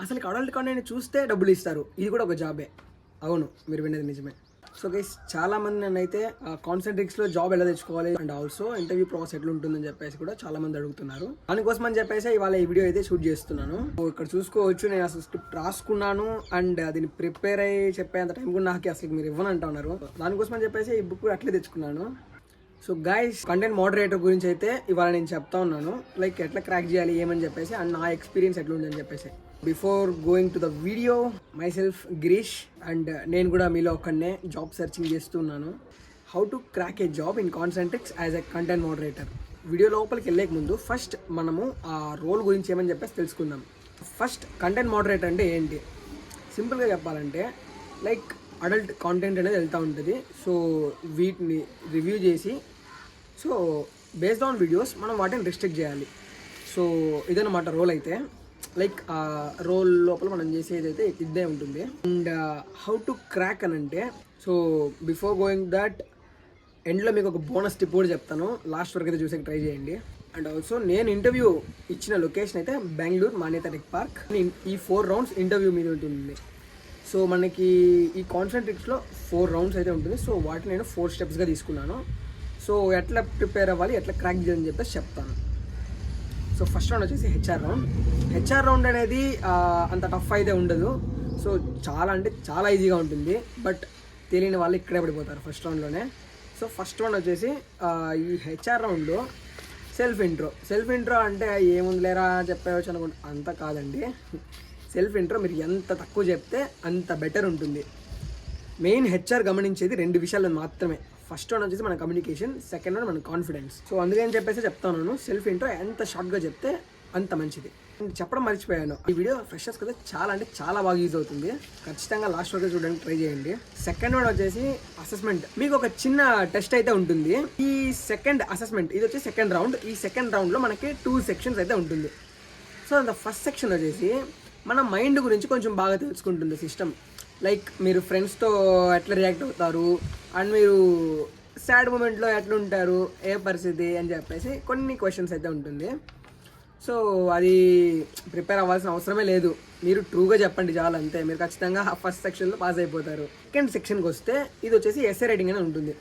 అసలు adult content చూస్తే డబ్బులు ఇస్తారు. ఇది కూడా ఒక జాబే. అవును, మీరు విన్నది నిజమే. సో గైస్, చాలా మంది నన్ను అయితే కాన్సెంట్రిక్స్లో జాబ్ ఎలా తెచ్చుకోవాలి అండ్ ఆల్సో ఇంటర్వ్యూ ప్రాసెస్ ఎట్లా ఉంటుందని చెప్పేసి కూడా చాలా మంది అడుగుతున్నారు. దానికోసం అని చెప్పేసి ఇవాళ ఈ వీడియో అయితే షూట్ చేస్తున్నాను. ఇక్కడ చూసుకోవచ్చు, నేను అసలు స్క్రిప్ట్ రాసుకున్నాను అండ్ దీన్ని ప్రిపేర్ అయ్యి చెప్పేంత టైం కూడా నాకు అసలు మీరు ఇవ్వనంటున్నారు. దానికోసం అని చెప్పేసి ఈ బుక్ అట్లే తెచ్చుకున్నాను. సో గైస్, కంటెంట్ మోడరేటర్ గురించి అయితే ఇవాళ నేను చెప్తా ఉన్నాను. లైక్ ఎట్లా క్రాక్ చేయాలి ఏమని చెప్పేసి అండ్ నా ఎక్స్పీరియన్స్ ఎట్లా ఉందని చెప్పేసి. Before going to the video, my self Girish and నేను కూడా మీలో ఒక్కనే జాబ్ సెర్చింగ్ చేస్తున్నాను. How to crack A job in Concentrix as a content moderator. Video లోపలికి వెళ్ళే ముందు ఫస్ట్ మనము ఆ రోల్ గురించి ఏమని చెప్పేసి తెలుసుకుందాం. ఫస్ట్, కంటెంట్ మోడరేటర్ అంటే ఏంటి? సింపుల్గా చెప్పాలంటే లైక్ అడల్ట్ కాంటెంట్ అనేది వెళ్తూ ఉంటుంది. సో వీటిని రివ్యూ చేసి సో బేస్డ్ ఆన్ వీడియోస్ మనం వాటిని రిస్ట్రిక్ట్ చేయాలి. సో ఇదన్నమాట రోల్ అయితే. లైక్ ఆ రోల్ లోపల మనం చేసేది అయితే ఇదే ఉంటుంది. అండ్ హౌ టు క్రాక్ అని అంటే, సో బిఫోర్ గోయింగ్ దట్ ఎండ్లో మీకు ఒక బోనస్ టిప్ కూడా చెప్తాను. లాస్ట్ వరకు అయితే చూసే ట్రై చేయండి. అండ్ ఆల్సో నేను ఇంటర్వ్యూ ఇచ్చిన లొకేషన్ అయితే బెంగళూరు మాన్యత టెక్ పార్క్. ఈ 4 రౌండ్స్ ఇంటర్వ్యూ మీద ఉంటుంది. సో మనకి ఈ కాన్సెంట్రిక్స్లో 4 రౌండ్స్ అయితే ఉంటుంది. సో వాటిని నేను 4 స్టెప్స్గా తీసుకున్నాను. సో ఎట్లా ప్రిపేర్ అవ్వాలి, ఎట్లా క్రాక్ చేయాలని చెప్పేసి చెప్తాను. సో ఫస్ట్ రౌండ్ వచ్చేసి హెచ్ఆర్ రౌండ్ అనేది అంత టఫ్ అయితే ఉండదు. సో చాలా అంటే చాలా ఈజీగా ఉంటుంది. బట్ తెలియని వాళ్ళు ఇక్కడే పడిపోతారు ఫస్ట్ రౌండ్లోనే. సో ఫస్ట్ రౌండ్ వచ్చేసి ఈ హెచ్ఆర్ రౌండ్లో సెల్ఫ్ ఇంట్రో అంటే ఏముంది లేరా చెప్పవచ్చు అనుకుంటా, అంత కాదండి. సెల్ఫ్ ఇంట్రో మీరు ఎంత తక్కువ చెప్తే అంత బెటర్ ఉంటుంది. మెయిన్ హెచ్ఆర్ గమనించేది 2 విషయాలు మాత్రమే. ఫస్ట్ వన్ వచ్చేసి మన కమ్యూనికేషన్, సెకండ్ వన్ మన కాన్ఫిడెన్స్. సో అందుకని చెప్పేసి చెప్తాను, సెల్ఫ్ ఇంట్రో ఎంత షార్ట్గా చెప్తే అంత మంచిది. చెప్పడం మర్చిపోయాను, ఈ వీడియో ఫ్రెషర్స్ కదా చాలా అంటే చాలా బాగా యూజ్ అవుతుంది. ఖచ్చితంగా లాస్ట్ వరకు చూడడానికి ట్రై చేయండి. సెకండ్ వన్ వచ్చేసి అసెస్మెంట్. మీకు ఒక చిన్న టెస్ట్ అయితే ఉంటుంది. ఈ సెకండ్ అసెస్మెంట్, ఇది వచ్చి సెకండ్ రౌండ్. ఈ సెకండ్ రౌండ్లో మనకి 2 సెక్షన్స్ అయితే ఉంటుంది. సో అంత ఫస్ట్ సెక్షన్ వచ్చేసి మన మైండ్ గురించి కొంచెం బాగా తెలుసుకుంటుంది సిస్టమ్. లైక్ మీరు ఫ్రెండ్స్తో ఎట్లా రియాక్ట్ అవుతారు అండ్ మీరు సాడ్ మూమెంట్లో ఎట్లా ఉంటారు, ఏ పరిస్థితి అని చెప్పేసి కొన్ని క్వశ్చన్స్ అయితే ఉంటుంది. సో అది ప్రిపేర్ అవ్వాల్సిన అవసరమే లేదు, మీరు ట్రూగా చెప్పండి చాలు, అంతే. మీరు ఖచ్చితంగా ఫస్ట్ సెక్షన్లో పాస్ అయిపోతారు. సెకండ్ సెక్షన్కి వస్తే ఇది వచ్చేసి ఎస్ఏ రైటింగ్ అని ఉంటుంది.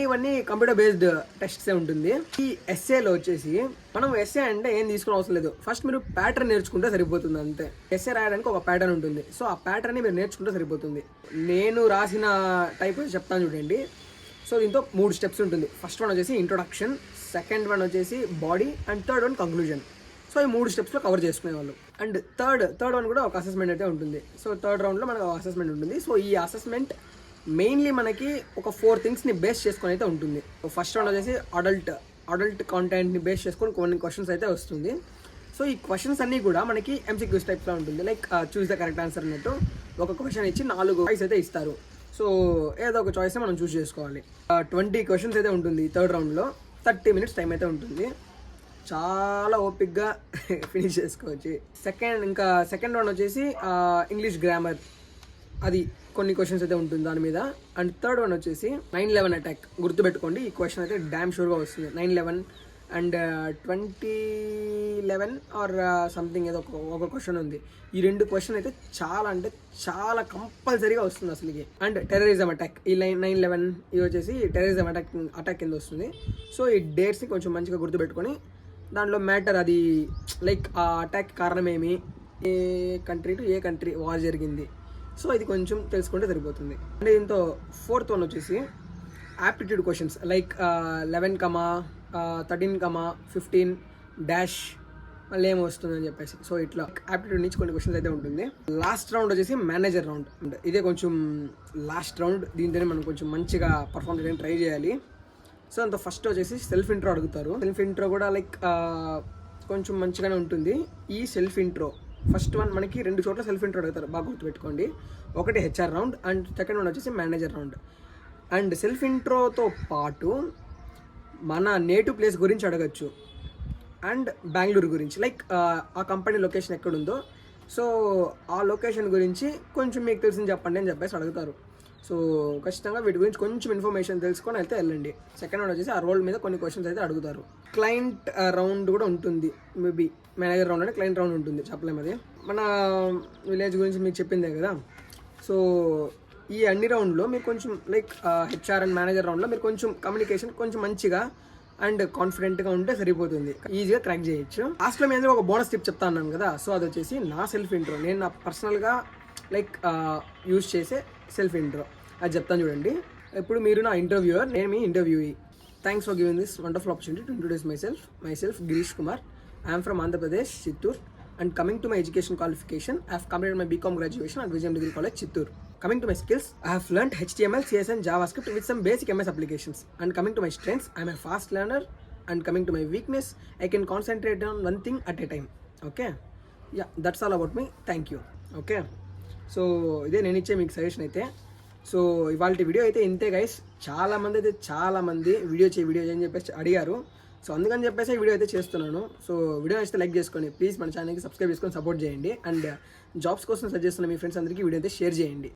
ఇవన్నీ కంప్యూటర్ బేస్డ్ టెస్ట్సే ఉంటుంది. ఈ ఎస్ఏలో వచ్చేసి మనం ఎస్ఏ అంటే ఏం తీసుకునే అవసరం లేదు. ఫస్ట్ మీరు ప్యాటర్న్ నేర్చుకుంటే సరిపోతుంది, అంతే. ఎస్ఏ రాయడానికి ఒక ప్యాటర్న్ ఉంటుంది. సో ఆ ప్యాటర్న్ని మీరు నేర్చుకుంటే సరిపోతుంది. నేను రాసిన టైప్ చెప్తాను చూడండి. సో దీంతో 3 స్టెప్స్ ఉంటుంది. ఫస్ట్ వన్ వచ్చేసి ఇంట్రొడక్షన్, సెకండ్ వన్ వచ్చేసి body and third one conclusion. So ఈ 3 స్టెప్స్లో కవర్ చేసుకునేవాళ్ళు. అండ్ థర్డ్ వన్ కూడా ఒక అసెస్మెంట్ అయితే ఉంటుంది. సో థర్డ్ రౌండ్లో మనకు అసెస్మెంట్ ఉంటుంది. సో ఈ అసెస్మెంట్ మెయిన్లీ మనకి ఒక 4 థింగ్స్ని బేస్ చేసుకొని అయితే ఉంటుంది. ఫస్ట్ రౌండ్ వచ్చేసి అడల్ట్ కాంటెంట్ని బేస్ చేసుకొని కొన్ని క్వశ్చన్స్ అయితే వస్తుంది. సో ఈ క్వశ్చన్స్ అన్నీ కూడా మనకి ఎంసీక్యూస్ టైప్లో ఉంటుంది. Like choose the correct answer అన్నట్టు ఒక క్వశ్చన్ ఇచ్చి 4 చాయిస్ అయితే ఇస్తారు. సో ఏదో ఒక చాయిస్ మనం చూస్ చేసుకోవాలి. 20 క్వశ్చన్స్ అయితే ఉంటుంది. థర్డ్ రౌండ్లో 30 మినిట్స్ టైం అయితే ఉంటుంది. చాలా ఓపిక్గా ఫినిష్ చేసుకోవచ్చు. సెకండ్ రౌండ్ వచ్చేసి ఇంగ్లీష్ గ్రామర్, అది కొన్ని క్వశ్చన్స్ అయితే ఉంటుంది దాని మీద. అండ్ థర్డ్ వన్ వచ్చేసి 9/11 అటాక్. గుర్తుపెట్టుకోండి, ఈ క్వశ్చన్ అయితే డ్యామ్ షూర్గా వస్తుంది. 9/11 అండ్ 2011 ఆర్ సంథింగ్ ఏదో ఒక క్వశ్చన్ ఉంది. ఈ 2 క్వశ్చన్ అయితే చాలా అంటే చాలా కంపల్సరీగా వస్తుంది అసలుకి. అండ్ టెర్రరిజం అటాక్, ఈ 9/11 ఇది వచ్చేసి టెర్రరిజం అటాక్ కింద వస్తుంది. సో ఈ డేట్స్ని కొంచెం మంచిగా గుర్తుపెట్టుకొని దాంట్లో మ్యాటర్, అది లైక్ ఆ అటాక్ కారణం ఏమి, ఏ కంట్రీ టు ఏ కంట్రీ వార్ జరిగింది. సో ఇది కొంచెం తెలుసుకుంటే సరిపోతుంది. అంటే దీంతో ఫోర్త్ వన్ వచ్చేసి యాప్టిట్యూడ్ క్వశ్చన్స్. లైక్ 11, 13, 15 డాష్ మళ్ళీ ఏమో వస్తుందని చెప్పేసి. సో ఇట్లా యాప్టిట్యూడ్ నుంచి కొన్ని క్వశ్చన్స్ అయితే ఉంటుంది. లాస్ట్ రౌండ్ వచ్చేసి మేనేజర్ రౌండ్. ఇదే కొంచెం లాస్ట్ రౌండ్. దీంతోనే మనం కొంచెం మంచిగా పర్ఫామ్ చేయడానికి ట్రై చేయాలి. సో అంత ఫస్ట్ వచ్చేసి సెల్ఫ్ ఇంట్రో అడుగుతారు. సెల్ఫ్ ఇంట్రో కూడా లైక్ కొంచెం మంచిగానే ఉంటుంది. ఈ సెల్ఫ్ ఇంట్రో ఫస్ట్ వన్ మనకి 2 చోట్ల సెల్ఫ్ ఇంట్రో అడుగుతారు, బాగా గుర్తుపెట్టుకోండి. ఒకటి HR round and second one వచ్చేసి మేనేజర్ రౌండ్. అండ్ సెల్ఫ్ ఇంట్రోతో పాటు మన నేటివ్ ప్లేస్ గురించి అడగచ్చు అండ్ బెంగళూరు గురించి, లైక్ ఆ కంపెనీ లొకేషన్ ఎక్కడుందో సో ఆ లొకేషన్ గురించి కొంచెం మీకు తెలిసింది చెప్పండి అని చెప్పేసి అడుగుతారు. సో ఖచ్చితంగా వీటి గురించి కొంచెం ఇన్ఫర్మేషన్ తెలుసుకొని అయితే వెళ్ళండి. సెకండ్ రౌండ్ వచ్చేసి ఆ రోల్ మీద కొన్ని క్వశ్చన్స్ అయితే అడుగుతారు. క్లయింట్ రౌండ్ కూడా ఉంటుంది, మేబీ మేనేజర్ రౌండ్ అంటే క్లయింట్ రౌండ్ ఉంటుంది, చెప్పలేము అది. మన విలేజ్ గురించి మీకు చెప్పిందే కదా. సో ఈ అన్ని రౌండ్లో మీరు కొంచెం లైక్ హెచ్ఆర్ అండ్ మేనేజర్ రౌండ్లో మీరు కొంచెం కమ్యూనికేషన్ కొంచెం మంచిగా అండ్ కాన్ఫిడెంట్గా ఉంటే సరిపోతుంది, ఈజీగా క్రాక్ చేయొచ్చు. లాస్ట్లో మీ అందరూ ఒక బోనస్ టిప్ చెప్తా అన్నాను కదా, సో అది వచ్చేసి నా సెల్ఫ్ ఇంట్రో. నేను నా పర్సనల్గా లైక్ యూజ్ చేసే సెల్ఫ్ ఇంట్రో అది చెప్తాను చూడండి. ఇప్పుడు మీరు నా ఇంటర్వ్యూయర్, నేను మీ interviewee. Thanks for giving this wonderful opportunity to introduce my self Girish Kumar. I am from Andhra Pradesh, Chittoor. And coming to my education qualification, I have completed my BCom graduation at Vijayam Degree College, Chittoor. Coming to my skills, I have learnt HTML, CSS and JavaScript with some basic MS applications. And coming to my strengths, I am a fast learner. And coming to my weakness, I can concentrate on one thing at a time. Okay? Yeah, that's all about me. Thank you. Okay? So ఇదే నేను ఇచ్చే మీకు suggestion అయితే. So ఇవాళ video అయితే ఇంతే guys. చాలామంది video చేయని చెప్పేసి అడిగారు. సో అందుకని చెప్పేసి ఈ వీడియో అయితే చేస్తున్నాను. సో వీడియో నచ్చితే లైక్ చేసుకోండి ప్లీజ్, మన ఛానల్కి సబ్స్క్రైబ్ చేసుకొని సపోర్ట్ చేయండి. అండ్ జాబ్స్ కోసం సజెస్ట్ చేస్తున్న మీ ఫ్రెండ్స్ అందరికీ వీడియో అయితే షేర్ చేయండి.